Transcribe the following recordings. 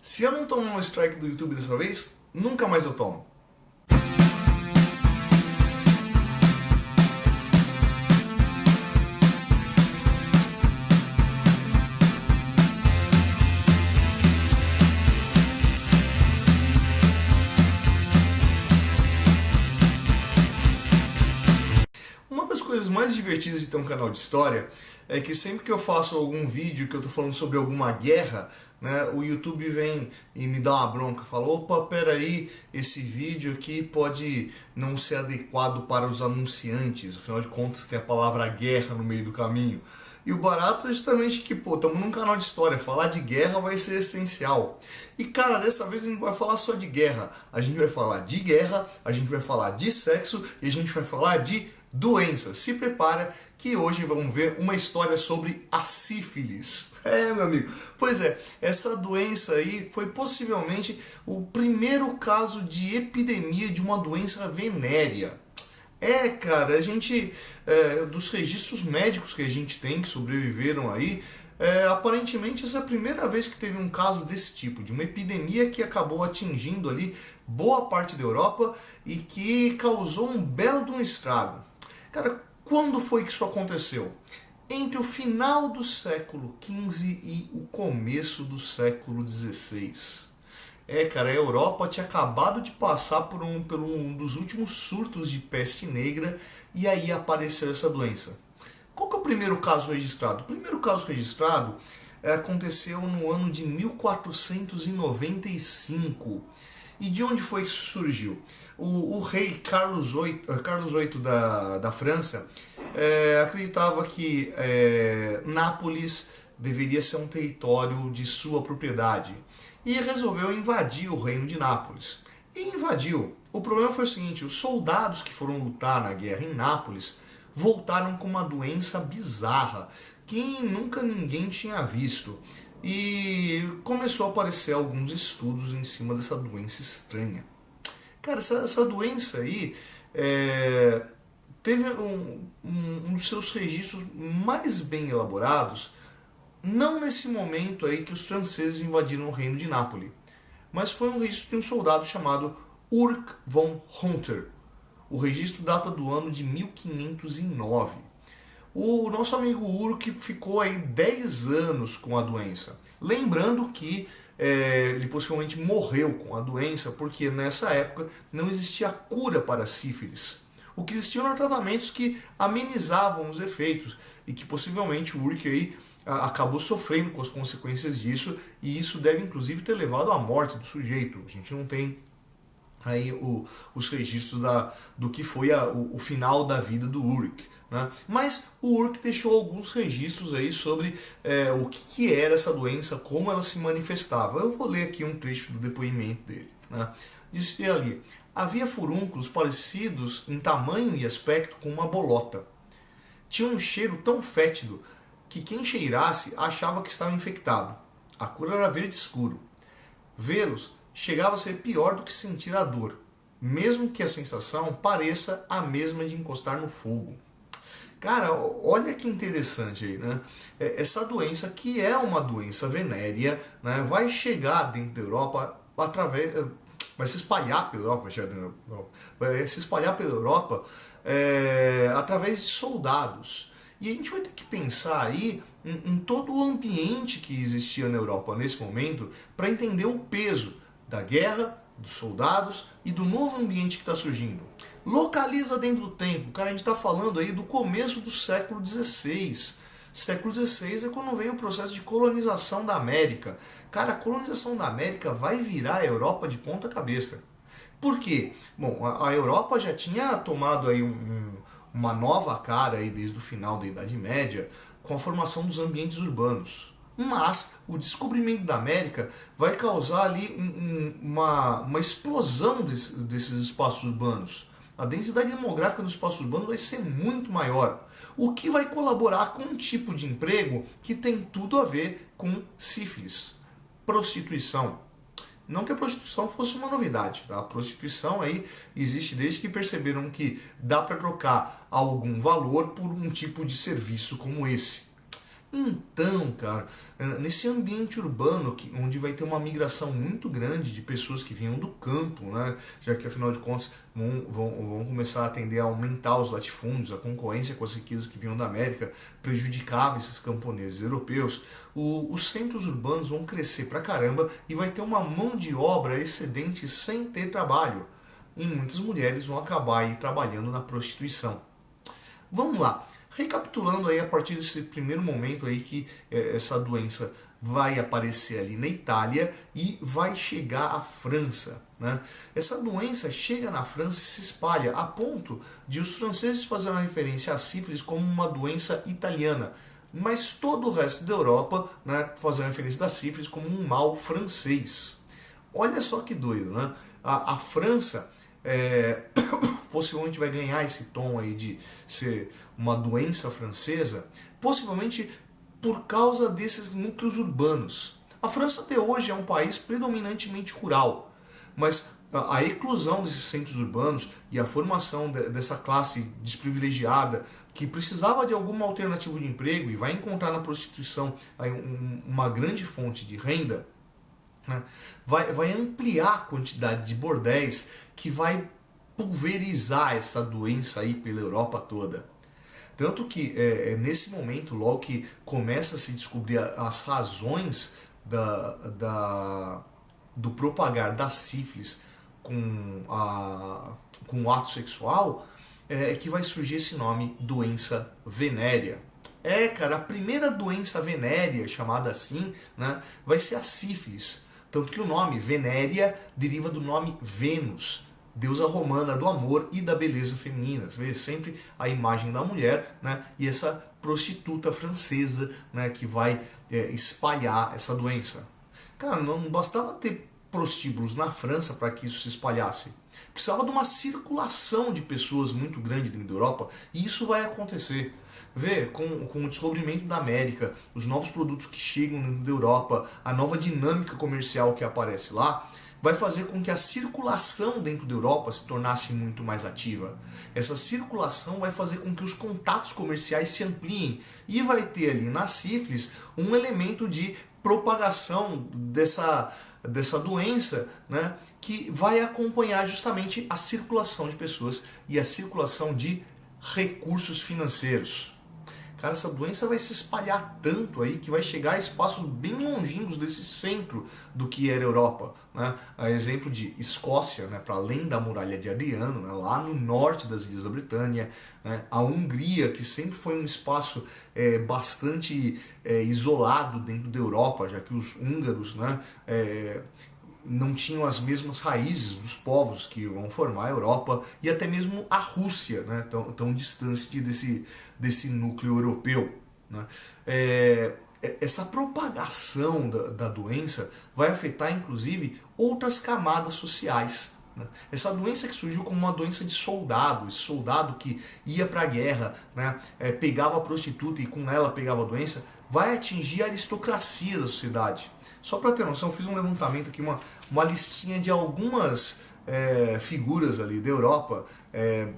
Se eu não tomar um strike do YouTube dessa vez, nunca mais eu tomo. Uma das coisas mais divertidas de ter um canal de história é que sempre que eu faço algum vídeo que eu tô falando sobre alguma guerra, né, o YouTube vem e me dá uma bronca, fala: opa, peraí, esse vídeo aqui pode não ser adequado para os anunciantes, afinal de contas tem a palavra guerra no meio do caminho. E o barato é justamente que, pô, estamos num canal de história, falar de guerra vai ser essencial. E cara, dessa vez a gente vai falar só de guerra, a gente vai falar de guerra, a gente vai falar de sexo e a gente vai falar de doença. Se prepara que hoje vamos ver uma história sobre a sífilis. É, meu amigo. Pois é, essa doença aí foi possivelmente o primeiro caso de epidemia de uma doença venérea. É, cara, a gente, dos registros médicos que a gente tem que sobreviveram aí, aparentemente essa é a primeira vez que teve um caso desse tipo, de uma epidemia que acabou atingindo ali boa parte da Europa e que causou um belo de um estrago. Cara, quando foi que isso aconteceu? Entre o final do século XV e o começo do século XVI. É, cara, a Europa tinha acabado de passar por um dos últimos surtos de peste negra e aí apareceu essa doença. Qual que é o primeiro caso registrado? O primeiro caso registrado aconteceu no ano de 1495. E de onde foi que isso surgiu? O rei Carlos VIII da França acreditava que Nápoles deveria ser um território de sua propriedade e resolveu invadir o reino de Nápoles. E invadiu. O problema foi o seguinte: os soldados que foram lutar na guerra em Nápoles voltaram com uma doença bizarra que nunca ninguém tinha visto. E começou a aparecer alguns estudos em cima dessa doença estranha. Cara, essa doença aí teve um dos seus registros mais bem elaborados, não nesse momento aí que os franceses invadiram o reino de Nápoles, mas foi um registro de um soldado chamado Ulrich von Hunter. O registro data do ano de 1509. O nosso amigo Ulrich ficou aí 10 anos com a doença. Lembrando que ele possivelmente morreu com a doença porque nessa época não existia cura para a sífilis. O que existiam eram tratamentos que amenizavam os efeitos e que possivelmente o Ulrich aí acabou sofrendo com as consequências disso, e isso deve inclusive ter levado à morte do sujeito. A gente não tem aí os registros do que foi o final da vida do Ulrich, né? Mas o Ulrich deixou alguns registros aí sobre o que era essa doença, como ela se manifestava. Eu vou ler aqui um trecho do depoimento dele, né? Disse ali: havia furúnculos parecidos em tamanho e aspecto com uma bolota. Tinha um cheiro tão fétido que quem cheirasse achava que estava infectado. A cor era verde escuro. Vê-los chegava a ser pior do que sentir a dor, mesmo que a sensação pareça a mesma de encostar no fogo. Cara, olha que interessante aí, né? Essa doença, que é uma doença venérea, né, vai chegar dentro da Europa vai se espalhar pela Europa, vai se espalhar pela Europa através de soldados. E a gente vai ter que pensar aí em todo o ambiente que existia na Europa nesse momento para entender o peso da guerra, dos soldados e do novo ambiente que está surgindo. Localiza dentro do tempo. Cara, a gente está falando aí do começo do século XVI. Século XVI é quando vem o processo de colonização da América. Cara, a colonização da América vai virar a Europa de ponta cabeça. Por quê? Bom, a Europa já tinha tomado aí uma nova cara aí desde o final da Idade Média com a formação dos ambientes urbanos. Mas o descobrimento da América vai causar ali uma explosão desses espaços urbanos. A densidade demográfica dos espaços urbanos vai ser muito maior, o que vai colaborar com um tipo de emprego que tem tudo a ver com sífilis, prostituição. Não que a prostituição fosse uma novidade, tá? A prostituição aí existe desde que perceberam que dá para trocar algum valor por um tipo de serviço como esse. Então, cara, nesse ambiente urbano, onde vai ter uma migração muito grande de pessoas que vinham do campo, né? Já que afinal de contas vão começar a tender a aumentar os latifúndios, a concorrência com as riquezas que vinham da América prejudicava esses camponeses europeus, os centros urbanos vão crescer pra caramba e vai ter uma mão de obra excedente sem ter trabalho. E muitas mulheres vão acabar aí trabalhando na prostituição. Vamos lá. Recapitulando aí a partir desse primeiro momento aí que essa doença vai aparecer ali na Itália e vai chegar à França, né? Essa doença chega na França e se espalha a ponto de os franceses fazerem uma referência à sífilis como uma doença italiana, mas todo o resto da Europa, né, fazendo referência da sífilis como um mal francês. Olha só que doido, né? A França possivelmente vai ganhar esse tom aí de ser uma doença francesa, possivelmente por causa desses núcleos urbanos. A França até hoje é um país predominantemente rural, mas a eclosão desses centros urbanos e a formação dessa classe desprivilegiada que precisava de alguma alternativa de emprego e vai encontrar na prostituição aí uma grande fonte de renda, né, vai ampliar a quantidade de bordéis que vai pulverizar essa doença aí pela Europa toda. Tanto que nesse momento, logo que começa a se descobrir as razões do propagar da sífilis com o ato sexual, é que vai surgir esse nome, doença venérea. Cara, a primeira doença venérea, chamada assim, né, vai ser a sífilis. Tanto que o nome venérea deriva do nome Vênus, deusa romana do amor e da beleza feminina. Você vê sempre a imagem da mulher, né, e essa prostituta francesa, né, que vai espalhar essa doença. Cara, não bastava ter prostíbulos na França para que isso se espalhasse. Precisava de uma circulação de pessoas muito grande dentro da Europa, e isso vai acontecer. Vê, com o descobrimento da América, os novos produtos que chegam dentro da Europa, a nova dinâmica comercial que aparece lá, vai fazer com que a circulação dentro da Europa se tornasse muito mais ativa. Essa circulação vai fazer com que os contatos comerciais se ampliem e vai ter ali na sífilis um elemento de propagação dessa doença, né, que vai acompanhar justamente a circulação de pessoas e a circulação de recursos financeiros. Cara, essa doença vai se espalhar tanto aí que vai chegar a espaços bem longínquos desse centro do que era a Europa, né? A exemplo de Escócia, né, para além da muralha de Adriano, né, lá no norte das Ilhas da Bretanha, né? A Hungria, que sempre foi um espaço bastante isolado dentro da Europa, já que os húngaros, né, não tinham as mesmas raízes dos povos que vão formar a Europa, e até mesmo a Rússia, né, tão distante desse núcleo europeu, né. Essa propagação da doença vai afetar inclusive outras camadas sociais, né. Essa doença que surgiu como uma doença de soldado, esse soldado que ia para a guerra, né, pegava a prostituta e com ela pegava a doença, vai atingir a aristocracia da sociedade. Só para ter noção, eu fiz um levantamento aqui, uma listinha de algumas figuras ali da Europa,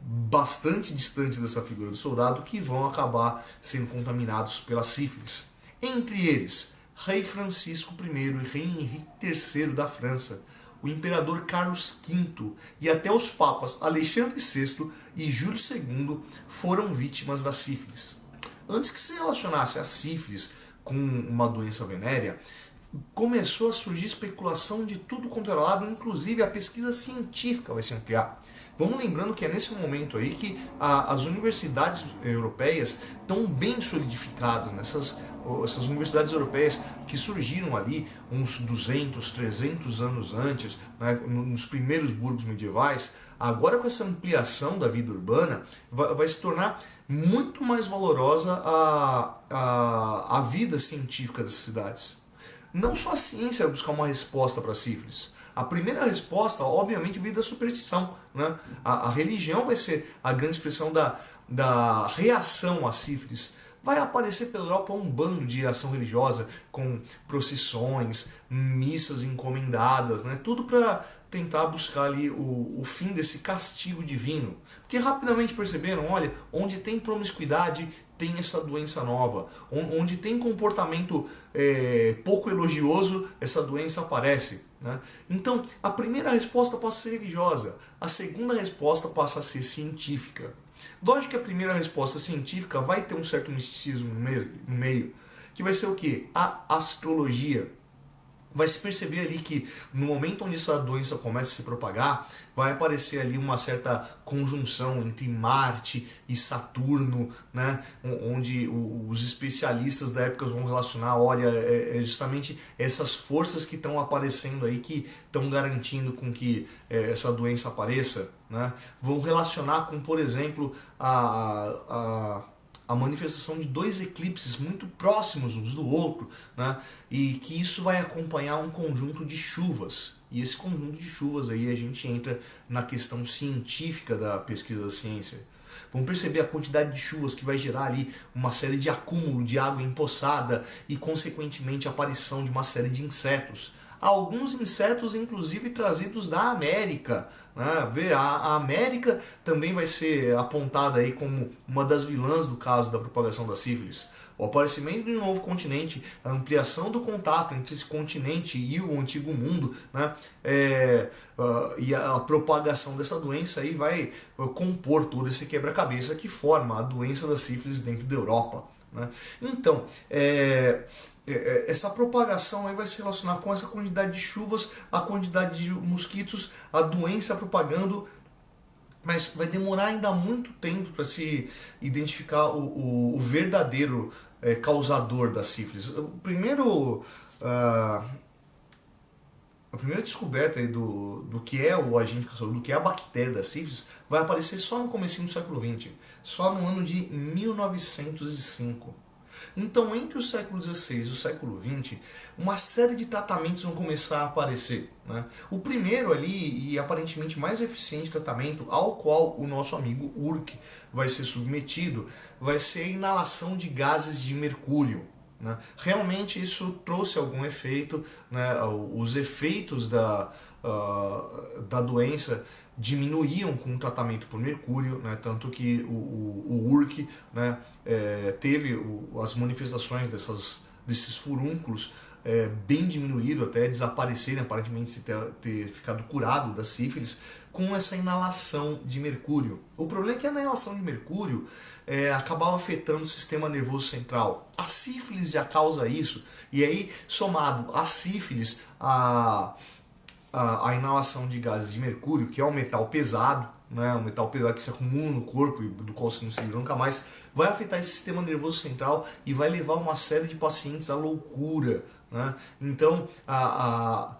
bastante distantes dessa figura do soldado, que vão acabar sendo contaminados pela sífilis. Entre eles, Rei Francisco I e Rei Henrique III da França, o Imperador Carlos V e até os Papas Alexandre VI e Júlio II foram vítimas da sífilis. Antes que se relacionasse a sífilis com uma doença venérea, começou a surgir especulação de tudo quanto era lado, inclusive a pesquisa científica vai se ampliar. Vamos lembrando que é nesse momento aí que as universidades europeias estão bem solidificadas, essas universidades europeias que surgiram ali uns 200, 300 anos antes, né, nos primeiros burgos medievais. Agora, com essa ampliação da vida urbana, vai se tornar muito mais valorosa a vida científica dessas cidades. Não só a ciência vai buscar uma resposta para a sífilis. A primeira resposta, obviamente, veio da superstição, né? A religião vai ser a grande expressão da reação à sífilis. Vai aparecer pela Europa um bando de ação religiosa, com procissões, missas encomendadas, né? Tudo para tentar buscar ali o fim desse castigo divino. Porque rapidamente perceberam, olha, onde tem promiscuidade, tem essa doença nova. Onde tem comportamento pouco elogioso, essa doença aparece. Né? Então, a primeira resposta passa a ser religiosa, a segunda resposta passa a ser científica. Lógico que a primeira resposta científica vai ter um certo misticismo no meio, que vai ser o quê? A astrologia. Vai se perceber ali que no momento onde essa doença começa a se propagar, vai aparecer ali uma certa conjunção entre Marte e Saturno, né? Onde os especialistas da época vão relacionar, olha, é justamente essas forças que estão aparecendo aí, que estão garantindo com que essa doença apareça, né? Vão relacionar com, por exemplo, a manifestação de dois eclipses muito próximos uns do outro, né? E que isso vai acompanhar um conjunto de chuvas. E esse conjunto de chuvas aí a gente entra na questão científica da pesquisa da ciência. Vamos perceber a quantidade de chuvas que vai gerar ali uma série de acúmulo de água empoçada e, consequentemente, a aparição de uma série de insetos. Alguns insetos, inclusive, trazidos da América. Né? A América também vai ser apontada aí como uma das vilãs do caso da propagação da sífilis. O aparecimento de um novo continente, a ampliação do contato entre esse continente e o antigo mundo, né? E a propagação dessa doença aí vai compor todo esse quebra-cabeça que forma a doença da sífilis dentro da Europa. Né? Então, essa propagação aí vai se relacionar com essa quantidade de chuvas, a quantidade de mosquitos, a doença propagando, mas vai demorar ainda muito tempo para se identificar o verdadeiro causador da sífilis. A primeira descoberta aí do que é o agente causador, do que é a bactéria da sífilis, vai aparecer só no comecinho do século XX, só no ano de 1905. Então, entre o século XVI e o século XX, uma série de tratamentos vão começar a aparecer. Né? O primeiro ali, e aparentemente mais eficiente tratamento, ao qual o nosso amigo Urk vai ser submetido, vai ser a inalação de gases de mercúrio. Né? Realmente isso trouxe algum efeito, né? Os efeitos da doença diminuíam com o tratamento por mercúrio, né? Tanto que o Urk, né, teve as manifestações desses furúnculos bem diminuído, até desaparecerem, aparentemente ter ficado curado da sífilis, com essa inalação de mercúrio. O problema é que a inalação de mercúrio acabava afetando o sistema nervoso central. A sífilis já causa isso, e aí, somado a sífilis, a inalação de gases de mercúrio, que é um metal pesado, né, um metal pesado que se acumula no corpo e do qual você não se livra nunca mais, vai afetar esse sistema nervoso central e vai levar uma série de pacientes à loucura. Né? Então, a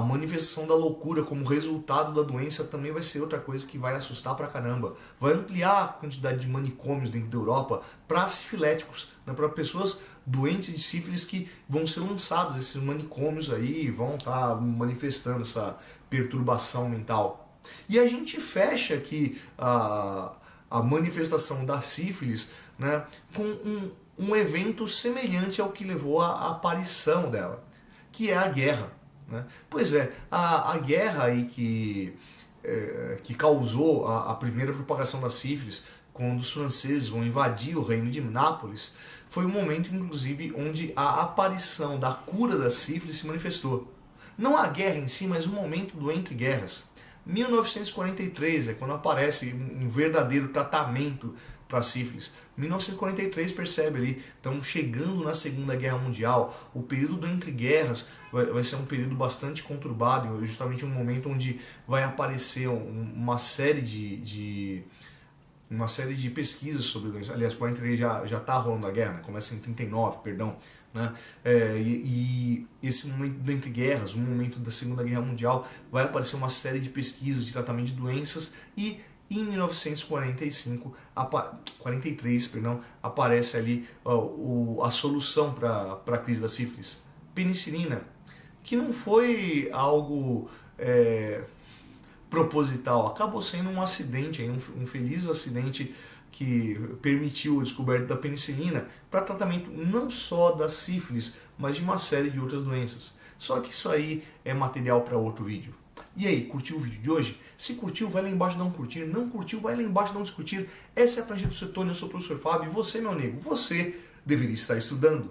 manifestação da loucura como resultado da doença também vai ser outra coisa que vai assustar pra caramba. Vai ampliar a quantidade de manicômios dentro da Europa para sifiléticos, né, para pessoas doentes de sífilis que vão ser lançados esses manicômios aí e vão estar manifestando essa perturbação mental. E a gente fecha aqui a manifestação da sífilis, né, com um evento semelhante ao que levou à aparição dela, que é a guerra. Né? Pois é, a guerra aí que causou a primeira propagação da sífilis, quando os franceses vão invadir o reino de Nápoles, foi um momento, inclusive, onde a aparição da cura da sífilis se manifestou. Não a guerra em si, mas o momento do entre guerras. 1943 é quando aparece um verdadeiro tratamento para a sífilis. 1943 percebe ali, então chegando na Segunda Guerra Mundial, o período do entre guerras vai ser um período bastante conturbado, justamente um momento onde vai aparecer uma série de pesquisas sobre doenças. Aliás, 43 já está rolando a guerra, né? Começa em 39, perdão. Né? E esse momento do entre guerras, o momento da Segunda Guerra Mundial, vai aparecer uma série de pesquisas de tratamento de doenças e em 1943, aparece ali a solução para a crise da sífilis. Penicilina, que não foi algo proposital, acabou sendo um acidente, um feliz acidente que permitiu a descoberta da penicilina para tratamento não só da sífilis, mas de uma série de outras doenças. Só que isso aí é material para outro vídeo. E aí, curtiu o vídeo de hoje? Se curtiu, vai lá embaixo e dá um curtir. Não curtiu, vai lá embaixo e dá um descurtir. Essa é a Tangente do Setor, eu sou o professor Fábio e você, meu amigo, você deveria estar estudando.